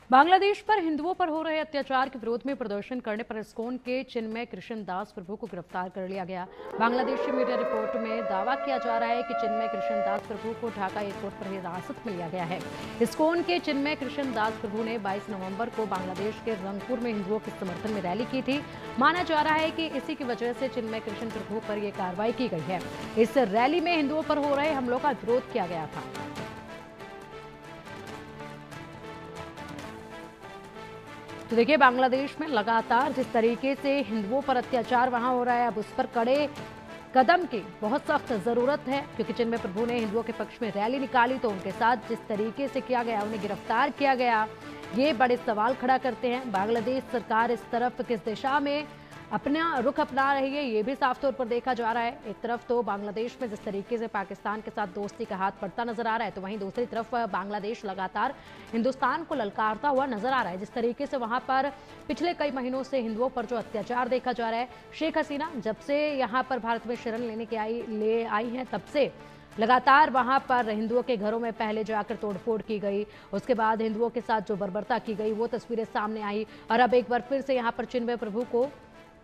बांग्लादेश पर हिंदुओं पर हो रहे अत्याचार के विरोध में प्रदर्शन करने पर इस्कॉन के चिन्मय कृष्ण दास प्रभु को गिरफ्तार कर लिया गया। बांग्लादेशी मीडिया रिपोर्ट में दावा किया जा रहा है कि चिन्मय कृष्ण दास प्रभु को ढाका एयरपोर्ट पर हिरासत में लिया गया है। इस्कॉन के चिन्मय कृष्ण दास प्रभु ने 22 नवंबर को बांग्लादेश के रंगपुर में हिंदुओं के समर्थन में रैली की थी। माना जा रहा है कि इसी की वजह से चिन्मय कृष्ण प्रभु पर यह कार्रवाई की गई है। इस रैली में हिंदुओं पर हो रहे हमलों का विरोध किया गया था। तो देखिए, बांग्लादेश में लगातार जिस तरीके से हिंदुओं पर अत्याचार वहां हो रहा है, अब उस पर कड़े कदम की बहुत सख्त जरूरत है, क्योंकि चिन्मय प्रभु ने हिंदुओं के पक्ष में रैली निकाली तो उनके साथ जिस तरीके से किया गया, उन्हें गिरफ्तार किया गया, ये बड़े सवाल खड़ा करते हैं। बांग्लादेश सरकार इस तरफ किस दिशा में अपना रुख अपना रही है, ये भी साफ तौर पर देखा जा रहा है। एक तरफ तो बांग्लादेश में जिस तरीके से पाकिस्तान के साथ दोस्ती का हाथ बढ़ता नजर आ रहा है, तो वहीं दूसरी तरफ बांग्लादेश लगातार हिंदुस्तान को ललकारता हुआ नजर आ रहा है। जिस तरीके से वहां पर पिछले कई महीनों से हिंदुओं पर जो अत्याचार देखा जा रहा है, शेख हसीना जब से यहां पर भारत में शरण ले आई हैं, तब से लगातार वहां पर हिंदुओं के घरों में पहले जाकर तोड़फोड़ की गई, उसके बाद हिंदुओं के साथ जो बर्बरता की गई वो तस्वीरें सामने आई, और अब एक बार फिर से यहाँ पर चिन्मय प्रभु को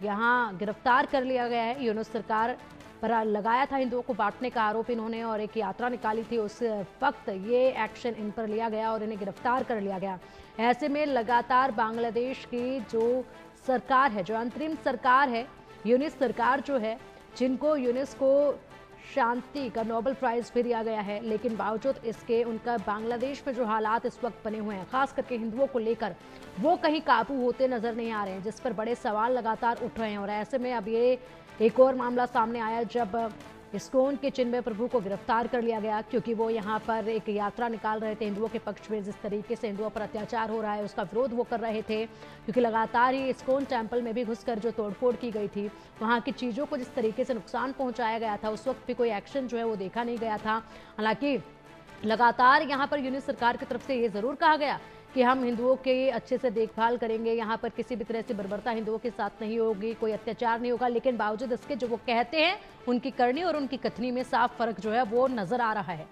यहाँ गिरफ्तार कर लिया गया है। यूनुस सरकार पर लगाया था हिंदुओं को बांटने का आरोप इन्होंने, और एक यात्रा निकाली थी, उस वक्त ये एक्शन इन पर लिया गया और इन्हें गिरफ्तार कर लिया गया। ऐसे में लगातार बांग्लादेश की जो सरकार है, जो अंतरिम सरकार है, यूनिस सरकार जो है, जिनको यूनेस्को शांति का नोबेल प्राइज भी दिया गया है, लेकिन बावजूद इसके उनका बांग्लादेश में जो हालात इस वक्त बने हुए हैं, खास करके हिंदुओं को लेकर, वो कहीं काबू होते नजर नहीं आ रहे हैं, जिस पर बड़े सवाल लगातार उठ रहे हैं। और ऐसे में अब ये एक और मामला सामने आया जब इस्कॉन के चिन्मय प्रभु को गिरफ्तार कर लिया गया, क्योंकि वो यहाँ पर एक यात्रा निकाल रहे थे हिंदुओं के पक्ष में। जिस तरीके से हिंदुओं पर अत्याचार हो रहा है उसका विरोध वो कर रहे थे, क्योंकि लगातार ही इस्कॉन टेम्पल में भी घुसकर जो तोड़फोड़ की गई थी, वहाँ की चीज़ों को जिस तरीके से नुकसान पहुँचाया गया था, उस वक्त भी कोई एक्शन जो है वो देखा नहीं गया था। हालांकि लगातार यहाँ पर यूनिट सरकार की तरफ से ये जरूर कहा गया कि हम हिंदुओं के अच्छे से देखभाल करेंगे, यहाँ पर किसी भी तरह से बर्बरता हिंदुओं के साथ नहीं होगी, कोई अत्याचार नहीं होगा, लेकिन बावजूद इसके जो वो कहते हैं, उनकी करनी और उनकी कथनी में साफ फर्क जो है वो नजर आ रहा है।